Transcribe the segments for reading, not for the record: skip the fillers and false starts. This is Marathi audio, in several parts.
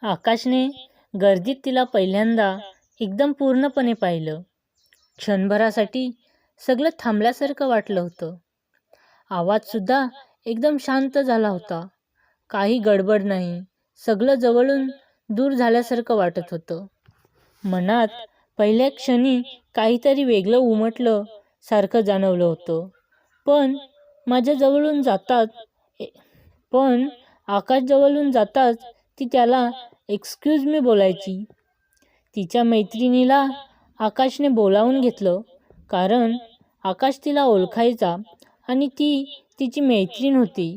आकाशने गर्दीत तिला पहिल्यांदा एकदम पूर्णपणे पाहिलं. क्षणभरासाठी सगळं थांबल्यासारखं वाटलं होतं. आवाजसुद्धा एकदम शांत झाला होता. काही गडबड नाही. सगळं जवळून दूर झाल्यासारखं वाटत होतं. मनात पहिल्या क्षणी काहीतरी वेगळं उमटलं सारखं जाणवलं होतं. पण माझ्या जवळून जाताच पण आकाश जवळून जाताच ती त्याला एक्सक्यूज मी बोलायची. तिच्या मैत्रिणीला आकाशने बोलावून घेतलं, कारण आकाश तिला ओळखायचा आणि ती तिची मैत्रीण होती.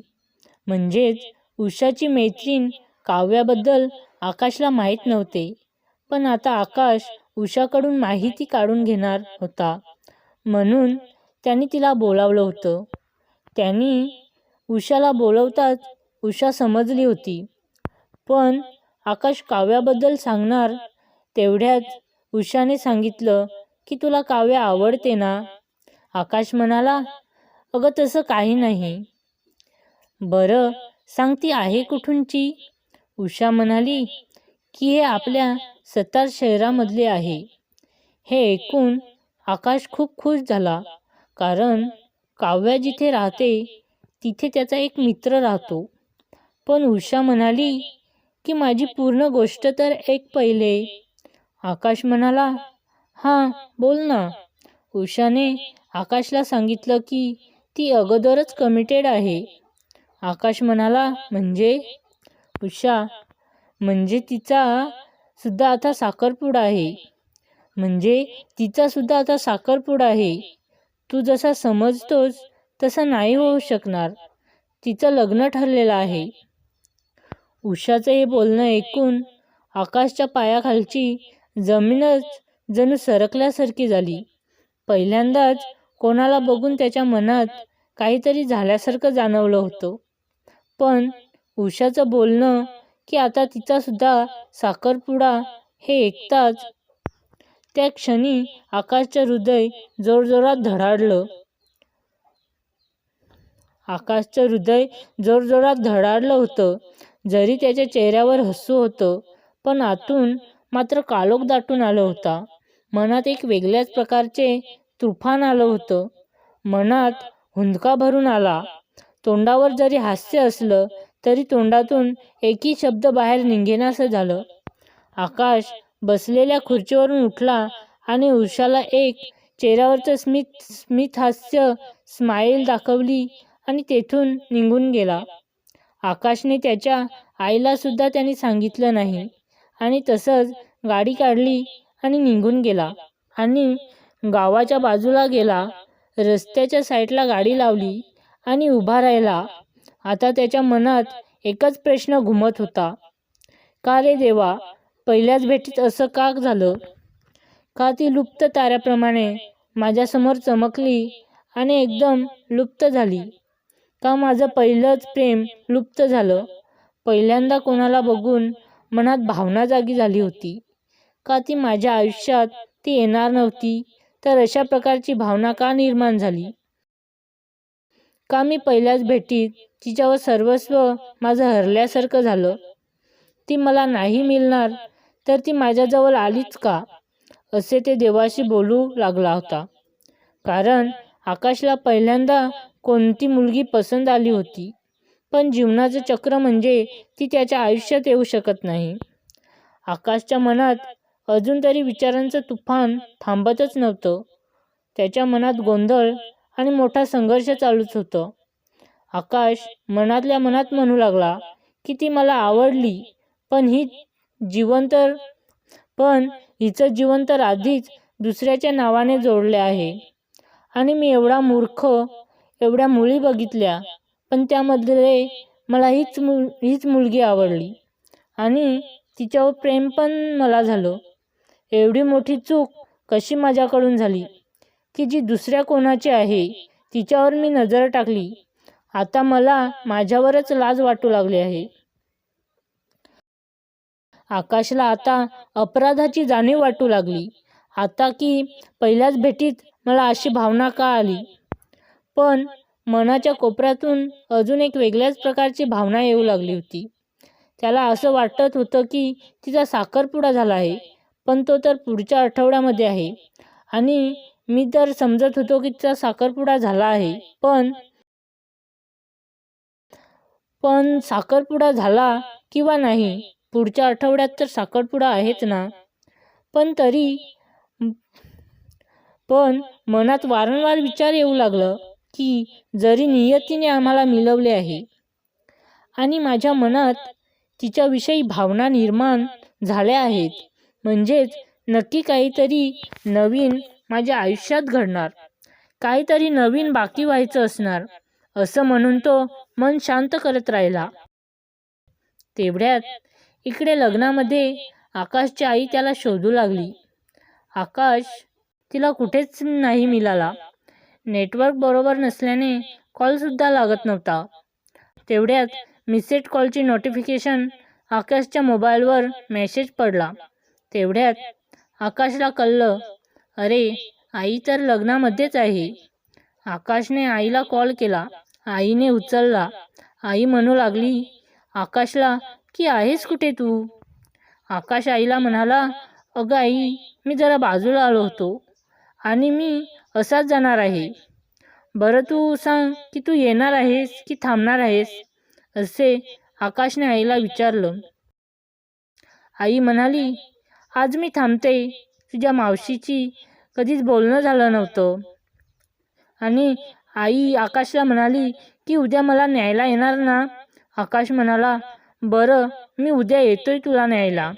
म्हणजेच उषाची मैत्रीण. काव्याबद्दल आकाशला माहीत नव्हते, पण आता आकाश उषाकडून माहिती काढून घेणार होता, म्हणून त्यांनी तिला बोलावलं होतं. त्यांनी उषाला बोलवताच उषा समजली होती, पण आकाश काव्याबद्दल सांगणार तेवढ्यात उषाने सांगितलं की तुला काव्य आवडते ना? आकाश म्हणाला, अगं तसं काही नाही. बरं सांग, ती आहे कुठूनची? उषा म्हणाली की हे आपल्या सतार शहरामधले आहे. हे ऐकून आकाश खूप खुश झाला, कारण काव्या जिथे राहते तिथे त्याचा एक मित्र राहतो. पण उषा म्हणाली की माझी पूर्ण गोष्ट तर ऐक पहिले. आकाश म्हणाला, हां बोल ना. उषाने आकाशला सांगितलं की ती अगोदरच कमिटेड आहे. आकाश म्हणाला, म्हणजे? उषा, म्हणजे तिचा सुद्धा आता साखरपुडा आहे. म्हणजे तिचा सुद्धा आता साखरपुडा आहे. तू जसा समजतोस तसं नाही होऊ शकणार. तिचं लग्न ठरलेलं आहे. उषाचं हे बोलणं ऐकून आकाशच्या पायाखालची जमीनच जणू सरकल्यासारखी झाली. पहिल्यांदाच कोणाला बघून त्याच्या मनात काहीतरी झाल्यासारखं जाणवलं होतं. पण उषाचं बोलणं की आता तिचा सुद्धा साखरपुडा हे ऐकताच त्या क्षणी आकाशचं हृदय जोरजोरात धडाडलं. आकाशचं हृदय जोरजोरात धडाडलं होतं. जरी त्याच्या चेहऱ्यावर हसू होतं, पण आतून मात्र काळोख दाटून आलं होता. मनात एक वेगळ्याच प्रकारचे तुफान आलं होतं. मनात हुंदका भरून आला. तोंडावर जरी हास्य असलं तरी तोंडातून एकही शब्द बाहेर निघेनासं झालं. आकाश बसलेल्या खुर्चीवरून उठला आणि उषाला एक चेहऱ्यावरचं स्मित हास्य स्माईल दाखवली आणि तेथून निघून गेला. आकाशने त्याच्या आईला सुद्धा त्यांनी सांगितलं नाही आणि तसंच गाडी काढली आणि निघून गेला आणि गावाच्या बाजूला गेला. रस्त्याच्या साईडला गाडी लावली आणि उभा राहिला. आता त्याच्या मनात एकच प्रश्न घुमत होता, का रे देवा, पहिल्याच भेटीत असं का झालं? का ती लुप्त ताऱ्याप्रमाणे माझ्यासमोर चमकली आणि एकदम लुप्त झाली? का माझं पहिलंच प्रेम लुप्त झालं? पहिल्यांदा कोणाला बघून मनात भावना जागी झाली होती. का ती माझ्या आयुष्यात ती येणार नव्हती, तर अशा प्रकारची भावना का निर्माण झाली? का मी पहिल्याच भेटीत तिच्यावर सर्वस्व माझं हरल्यासारखं झालं? ती मला नाही मिळणार तर ती माझ्याजवळ आलीच का? असे ते देवाशी बोलू लागला होता. कारण आकाशला पहिल्यांदा कोणती मुलगी पसंत आली होती, पण जीवनाचं चक्र म्हणजे ती त्याच्या आयुष्यात येऊ शकत नाही. आकाशच्या मनात अजून तरी विचारांचं तुफान थांबतच नव्हतं. त्याच्या मनात गोंधळ आणि मोठा संघर्ष चालूच होतं. आकाश मनातल्या मनात म्हणू लागला की ती मला आवडली, पण हिचं जीवन तर आधीच दुसऱ्याच्या नावाने जोडले आहे. आणि मी एवढा मूर्ख, एवढ्या मुली बघितल्या, पण त्यामध्ये मला हीच मुलगी आवडली आणि तिच्यावर प्रेम पण मला झालं. एवढी मोठी चूक कशी माझ्याकडून झाली की जी दुसऱ्या कोणाची आहे तिच्यावर मी नजर टाकली. आता मला माझ्यावरच लाज वाटू लागली आहे. आकाशला आता अपराधाची जाणीव वाटू लागली. आता की पहिल्याच भेटीत मला अशी भावना का आली? पण मनाच्या कोपऱ्यातून अजून एक वेगळ्याच प्रकारची भावना येऊ लागली होती. त्याला असं वाटत होतं की तिचा साखरपुडा झाला आहे, पण तो तर पुढच्या आठवड्यामध्ये आहे. आणि मी तर समजत होतो की तिचा साखरपुडा झाला आहे, पण पण साखरपुडा झाला किंवा नाही, पुढच्या आठवड्यात तर साखरपुडा आहेच ना. पण तरी पण मनात वारंवार विचार येऊ लागलं की जरी नियतीने आम्हाला मिळवले आहे आणि माझ्या मनात तिच्याविषयी भावना निर्माण झाल्या आहेत, म्हणजेच नक्की काहीतरी नवीन माझ्या आयुष्यात घडणार, काहीतरी नवीन बाकी व्हायचं असणार, असं म्हणून तो मन शांत करत राहिला. तेवढ्यात इकडे लग्नामध्ये आकाशची आई त्याला शोधू लागली. आकाश तिला कुठेच नाही मिळाला. नेटवर्क बरोबर नसल्याने कॉलसुद्धा लागत नव्हता. तेवढ्यात मिसेड कॉलची नोटिफिकेशन आकाशच्या मोबाईलवर मेसेज पडला. तेवढ्यात आकाशला कळलं, अरे आई तर लग्नामध्येच आहे. आकाशने आईला कॉल केला. आईने उचलला. आई म्हणू लागली आकाशला की आहेस कुठे तू? आकाश आईला म्हणाला, अगं आई, मी जरा बाजूला आलो होतो आणि मी असाच जाणार आहे. बरं तू सांग की तू येणार आहेस की थांबणार आहेस? असे आकाशने आईला विचारलं. आई म्हणाली, आज मी थांबते. तुझ्या मावशीची कधीच बोलणं झालं नव्हतं. आणि आई आकाशला म्हणाली की उद्या मला न्यायला येणार ना? आकाश म्हणाला, बरं मी उद्या येतोय तुला न्यायला.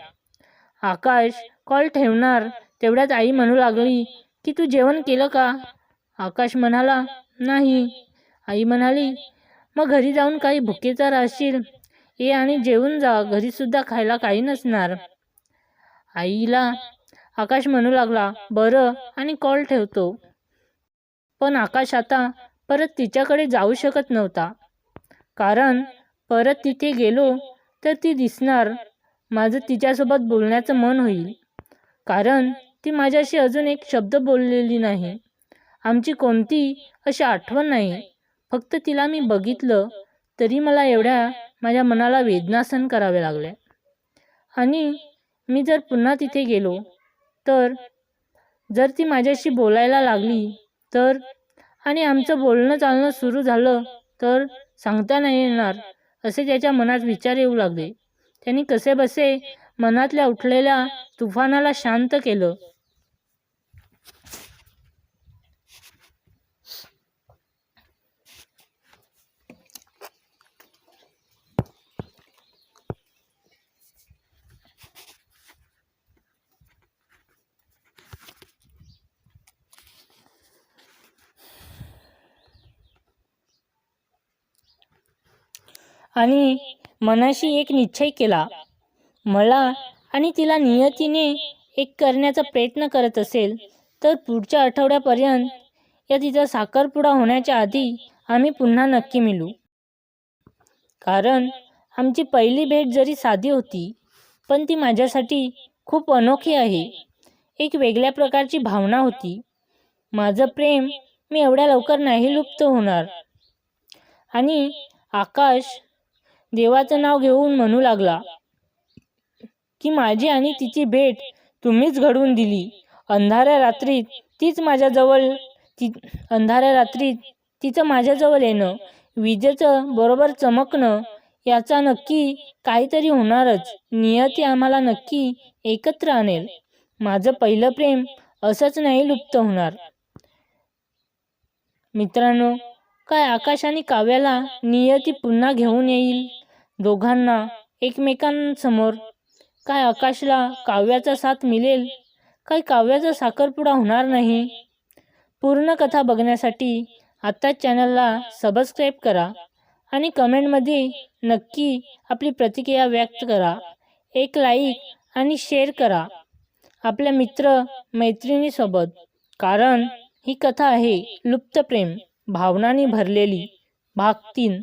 आकाश कॉल ठेवणार तेवढ्यात आई म्हणू लागली की तू जेवण केलं का? आकाश म्हणाला, नाही. आई म्हणाली, मग घरी जाऊन काही भुकेचा राहशील, ये आणि जेवून जा, घरीसुद्धा खायला काही नसणार. आईला आकाश म्हणू लागला, बरं, आणि कॉल ठेवतो. पण आकाश आता परत तिच्याकडे जाऊ शकत नव्हता, कारण परत तिथे गेलो तर ती दिसणार, माझं तिच्यासोबत बोलण्याचं मन होईल, कारण ती माझ्याशी अजून एक शब्द बोललेली नाही. आमची कोणती अशी आठवण नाही. फक्त तिला मी बघितलं तरी मला एवढ्या माझ्या मनाला वेदना सहन कराव्या लागल्या. आणि मी जर पुन्हा तिथे गेलो तर जर ती माझ्याशी बोलायला लागली तर, आणि आमचं बोलणं चालणं सुरू झालं तर सांगता नाही येणार, असे त्याच्या मनात विचार येऊ लागले. त्यांनी कसेबसे मनातल्या उठलेल्या तुफानाला शांत केलं. आणि मनाशी एक निश्चय केला. मला आणि तिला नियतीने एक करण्याचा प्रयत्न करत असेल तर पुढच्या आठवड्यापर्यंत या तिचा साखरपुडा होण्याच्या आधी आम्ही पुन्हा नक्की मिळू. कारण आमची पहिली भेट जरी साधी होती, पण ती माझ्यासाठी खूप अनोखी आहे. एक वेगळ्या प्रकारची भावना होती. माझं प्रेम मी एवढ्या लवकर नाही लुप्त होणार. आणि आकाश देवाचं नाव घेऊन म्हणू लागला की माझी आणि तिची भेट तुम्हीच घडवून दिली. अंधाऱ्या रात्रीत तिचं माझ्याजवळ येणं, विजेचं बरोबर चमकणं, याचा नक्की काहीतरी होणारच. नियती आम्हाला नक्की एकत्र आणेल. माझं पहिलं प्रेम असंच नाही लुप्त होणार. मित्रांनो, काय आकाश आणि काव्याला नियती पुन्हा घेऊन येईल दोघांना एकमेकांसमोर? काय आकाशला काव्याचा साथ मिळेल? काय काव्याचा साखरपुडा होणार नाही? पूर्ण कथा बघण्यासाठी आत्ताच चॅनलला सबस्क्राईब करा आणि कमेंटमध्ये नक्की आपली प्रतिक्रिया व्यक्त करा. एक लाईक आणि शेअर करा आपल्या मित्र मैत्रिणीसोबत, कारण ही कथा आहे लुप्त प्रेम, भावनांनी भरलेली, भाग 3.